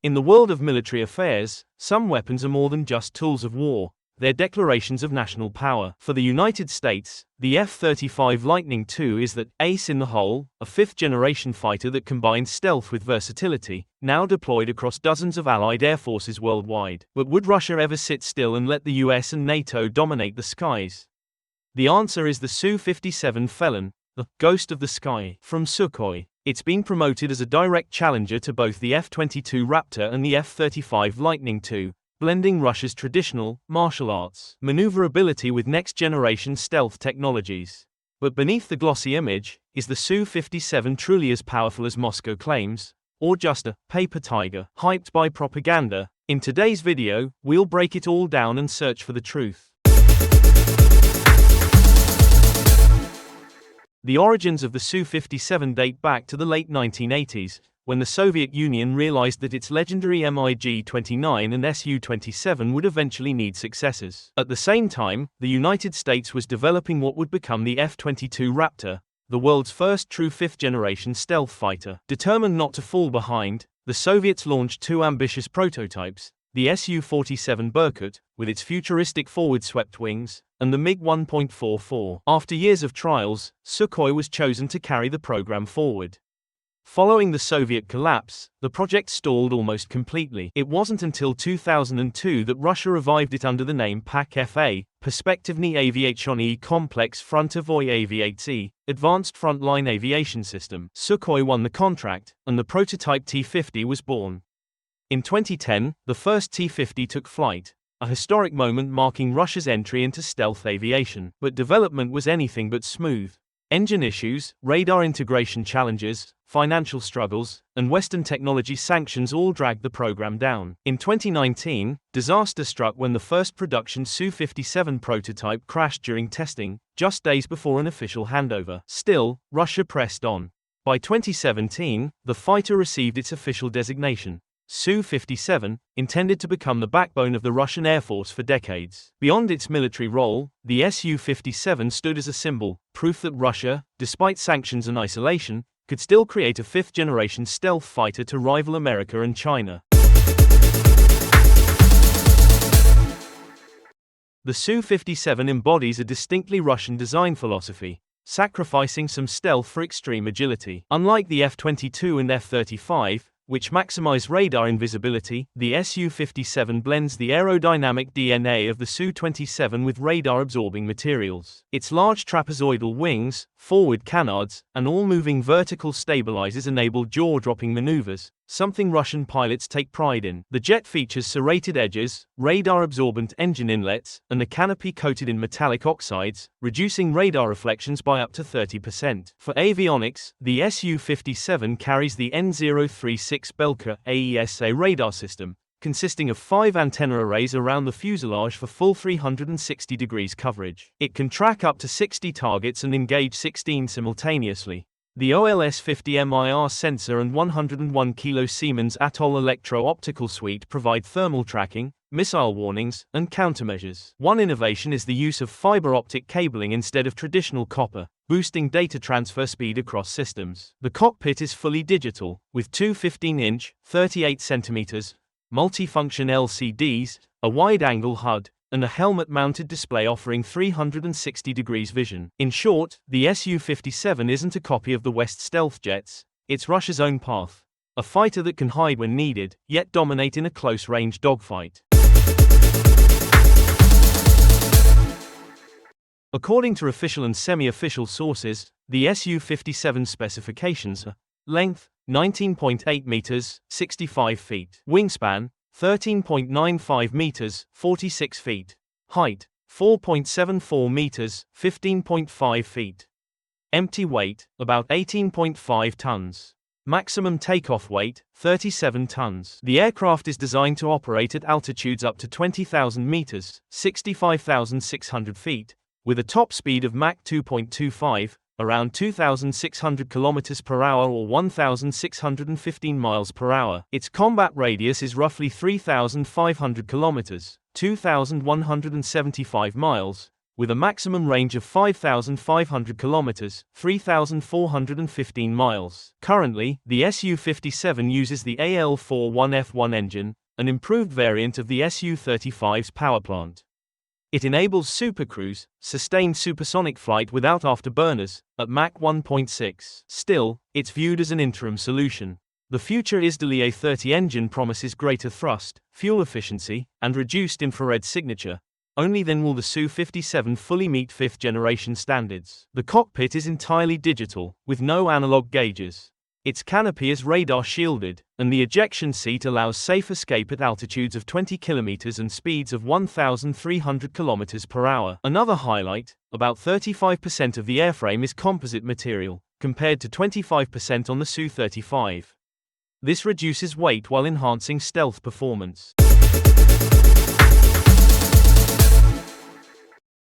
In the world of military affairs, some weapons are more than just tools of war. They're declarations of national power. For the United States, the F-35 Lightning II is that ace in the hole, a fifth-generation fighter that combines stealth with versatility, now deployed across dozens of allied air forces worldwide. But would Russia ever sit still and let the US and NATO dominate the skies? The answer is the Su-57 Felon, the ghost of the sky, from Sukhoi. It's been promoted as a direct challenger to both the F-22 Raptor and the F-35 Lightning II, blending Russia's traditional, martial arts, maneuverability with next-generation stealth technologies. But beneath the glossy image, is the Su-57 truly as powerful as Moscow claims, or just a paper tiger, hyped by propaganda? In today's video, we'll break it all down and search for the truth. The origins of the Su-57 date back to the late 1980s, when the Soviet Union realized that its legendary MiG-29 and Su-27 would eventually need successors. At the same time, the United States was developing what would become the F-22 Raptor, the world's first true fifth-generation stealth fighter. Determined not to fall behind, the Soviets launched two ambitious prototypes, the Su-47 Berkut, with its futuristic forward-swept wings, and the MiG-1.44. After years of trials, Sukhoi was chosen to carry the program forward. Following the Soviet collapse, the project stalled almost completely. It wasn't until 2002 that Russia revived it under the name PAK-FA, Perspektivny Aviacyjny Kompleks Frontovoy Aviacji, Advanced Frontline Aviation System. Sukhoi won the contract, and the prototype T-50 was born. In 2010, the first T-50 took flight, a historic moment marking Russia's entry into stealth aviation. But development was anything but smooth. Engine issues, radar integration challenges, financial struggles, and Western technology sanctions all dragged the program down. In 2019, disaster struck when the first production Su-57 prototype crashed during testing, just days before an official handover. Still, Russia pressed on. By 2017, the fighter received its official designation, Su-57, intended to become the backbone of the Russian Air Force for decades. Beyond its military role, the Su-57 stood as a symbol, proof that Russia, despite sanctions and isolation, could still create a fifth-generation stealth fighter to rival America and China. The Su-57 embodies a distinctly Russian design philosophy, sacrificing some stealth for extreme agility. Unlike the F-22 and F-35, which maximize radar invisibility, the Su-57 blends the aerodynamic DNA of the Su-27 with radar-absorbing materials. Its large trapezoidal wings, forward canards, and all-moving vertical stabilizers enable jaw-dropping maneuvers, something Russian pilots take pride in. The jet features serrated edges, radar-absorbent engine inlets, and a canopy coated in metallic oxides, reducing radar reflections by up to 30%. For avionics, the Su-57 carries the N036 Belka AESA radar system, consisting of 5 antenna arrays around the fuselage for full 360 degrees coverage. It can track up to 60 targets and engage 16 simultaneously. The OLS-50 MIR sensor and 101 kilo Siemens Atoll electro-optical suite provide thermal tracking, missile warnings, and countermeasures. One innovation is the use of fiber optic cabling instead of traditional copper, boosting data transfer speed across systems. The cockpit is fully digital, with two 15-inch, 38 cm, multifunction LCDs, a wide-angle HUD, and a helmet-mounted display offering 360 degrees vision. In short, the Su-57 isn't a copy of the West stealth jets, it's Russia's own path. A fighter that can hide when needed, yet dominate in a close-range dogfight. According to official and semi-official sources, the Su-57 specifications are: length, 19.8 meters, 65 feet. Wingspan, 13.95 meters, 46 feet. Height, 4.74 meters, 15.5 feet. Empty weight, about 18.5 tons. Maximum takeoff weight, 37 tons. The aircraft is designed to operate at altitudes up to 20,000 meters, 65,600 feet, with a top speed of Mach 2.25, around 2,600 km per hour or 1,615 miles per hour. Its combat radius is roughly 3,500 km, 2,175 miles, with a maximum range of 5,500 kilometers, 3,415 miles. Currently, the Su-57 uses the AL-41F1 engine, an improved variant of the Su-35's powerplant. It enables supercruise, sustained supersonic flight without afterburners, at Mach 1.6. Still, it's viewed as an interim solution. The future ISDA A30 engine promises greater thrust, fuel efficiency, and reduced infrared signature. Only then will the Su-57 fully meet fifth-generation standards. The cockpit is entirely digital, with no analog gauges. Its canopy is radar-shielded, and the ejection seat allows safe escape at altitudes of 20 km and speeds of 1,300 km per hour. Another highlight, about 35% of the airframe is composite material, compared to 25% on the Su-35. This reduces weight while enhancing stealth performance.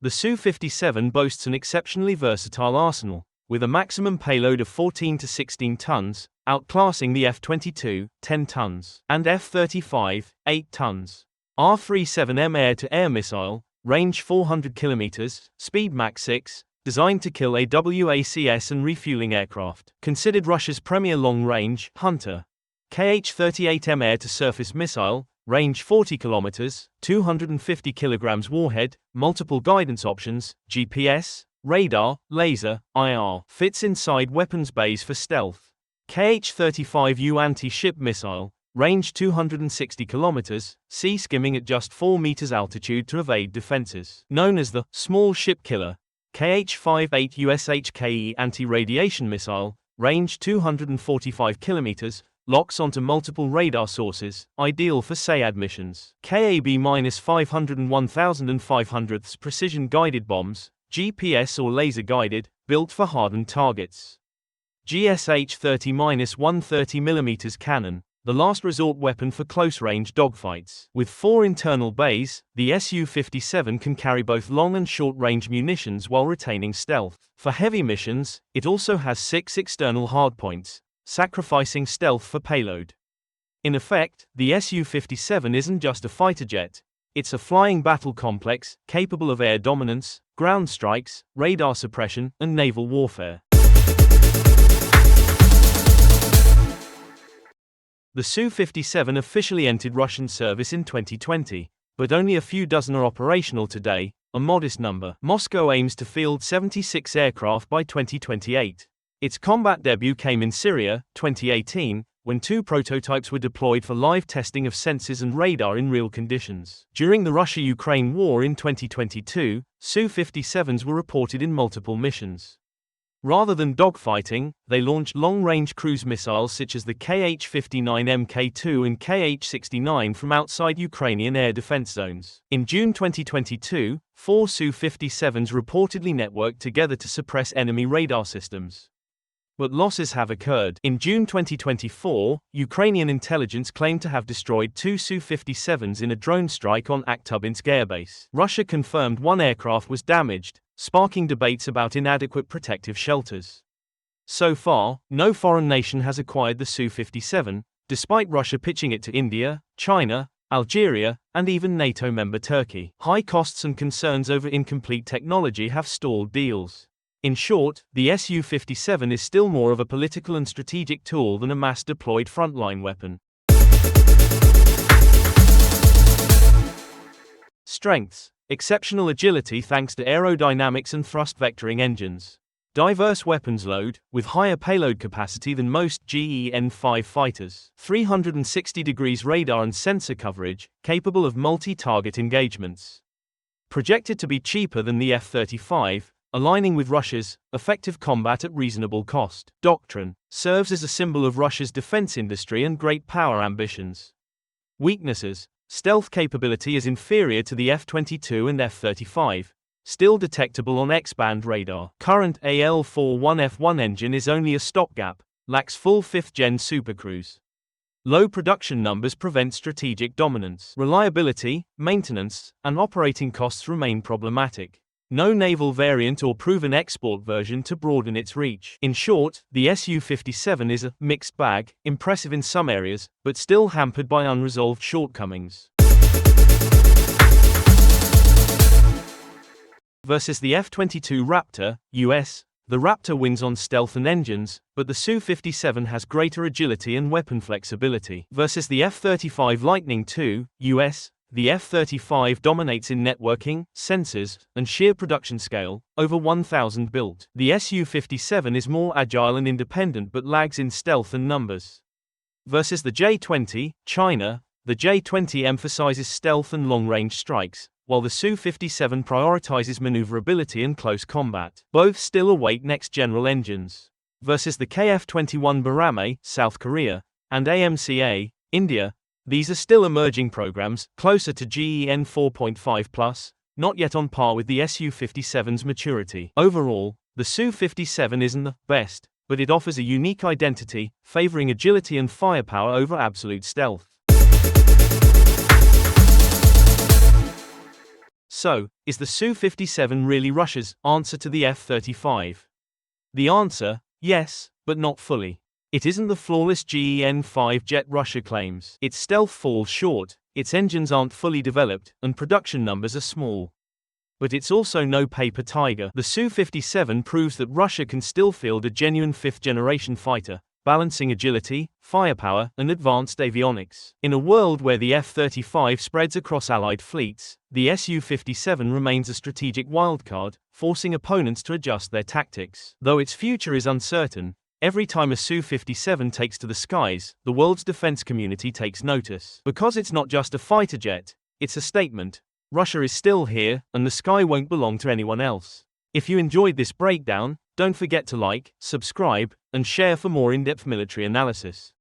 The Su-57 boasts an exceptionally versatile arsenal, with a maximum payload of 14 to 16 tons, outclassing the F-22, 10 tons, and F-35, 8 tons. R-37M air-to-air missile, range 400 km, speed Mach 6, designed to kill AWACS and refueling aircraft. Considered Russia's premier long-range hunter. Kh-38M air-to-surface missile, range 40 km, 250 kg warhead, multiple guidance options, GPS, radar, laser, IR. Fits inside weapons bays for stealth. Kh-35U anti-ship missile, range 260 km, sea skimming at just 4 meters altitude to evade defenses. Known as the small ship killer, Kh-58US HKE anti-radiation missile, range 245 km, locks onto multiple radar sources, ideal for SAAD missions. KAB-500 precision guided bombs, GPS or laser guided, built for hardened targets. GSH-30-130mm cannon, the last resort weapon for close-range dogfights. With 4 internal bays, the Su-57 can carry both long and short-range munitions while retaining stealth. For heavy missions, it also has 6 external hardpoints, sacrificing stealth for payload. In effect, the Su-57 isn't just a fighter jet, it's a flying battle complex, capable of air dominance, ground strikes, radar suppression, and naval warfare. The Su-57 officially entered Russian service in 2020, but only a few dozen are operational today, a modest number. Moscow aims to field 76 aircraft by 2028. Its combat debut came in Syria, 2018, when 2 prototypes were deployed for live testing of sensors and radar in real conditions. During the Russia-Ukraine war in 2022, Su-57s were reported in multiple missions. Rather than dogfighting, they launched long-range cruise missiles such as the Kh-59 Mk2 and Kh-69 from outside Ukrainian air defense zones. In June 2022, 4 Su-57s reportedly networked together to suppress enemy radar systems. But losses have occurred. In June 2024, Ukrainian intelligence claimed to have destroyed 2 Su-57s in a drone strike on Akhtubinsk airbase. Russia confirmed 1 aircraft was damaged, sparking debates about inadequate protective shelters. So far, no foreign nation has acquired the Su-57, despite Russia pitching it to India, China, Algeria, and even NATO member Turkey. High costs and concerns over incomplete technology have stalled deals. In short, the Su-57 is still more of a political and strategic tool than a mass-deployed frontline weapon. Strengths: exceptional agility thanks to aerodynamics and thrust vectoring engines. Diverse weapons load, with higher payload capacity than most GEN-5 fighters. 360 degrees radar and sensor coverage, capable of multi-target engagements. Projected to be cheaper than the F-35, aligning with Russia's effective combat at reasonable cost. Doctrine: serves as a symbol of Russia's defense industry and great power ambitions. Weaknesses: stealth capability is inferior to the F-22 and F-35, still detectable on X-band radar. Current AL-41F1 engine is only a stopgap, lacks full 5th-gen supercruise. Low production numbers prevent strategic dominance. Reliability, maintenance, and operating costs remain problematic. No naval variant or proven export version to broaden its reach. In short, the Su-57 is a mixed bag, impressive in some areas, but still hampered by unresolved shortcomings. Versus the F-22 Raptor, US, the Raptor wins on stealth and engines, but the Su-57 has greater agility and weapon flexibility. Versus the F-35 Lightning II, US, the F-35 dominates in networking, sensors, and sheer production scale, over 1,000 built. The Su-57 is more agile and independent but lags in stealth and numbers. Versus the J-20, China, the J-20 emphasizes stealth and long-range strikes, while the Su-57 prioritizes maneuverability and close combat. Both still await next-general engines. Versus the KF-21 Barame, South Korea, and AMCA, India, these are still emerging programs, closer to GEN 4.5+, not yet on par with the Su-57's maturity. Overall, the Su-57 isn't the best, but it offers a unique identity, favoring agility and firepower over absolute stealth. So, is the Su-57 really Russia's answer to the F-35? The answer, yes, but not fully. It isn't the flawless GEN-5 jet Russia claims. Its stealth falls short, its engines aren't fully developed, and production numbers are small. But it's also no paper tiger. The Su-57 proves that Russia can still field a genuine fifth-generation fighter, balancing agility, firepower, and advanced avionics. In a world where the F-35 spreads across Allied fleets, the Su-57 remains a strategic wildcard, forcing opponents to adjust their tactics. Though its future is uncertain, every time a Su-57 takes to the skies, the world's defense community takes notice. Because it's not just a fighter jet, it's a statement. Russia is still here, and the sky won't belong to anyone else. If you enjoyed this breakdown, don't forget to like, subscribe, and share for more in-depth military analysis.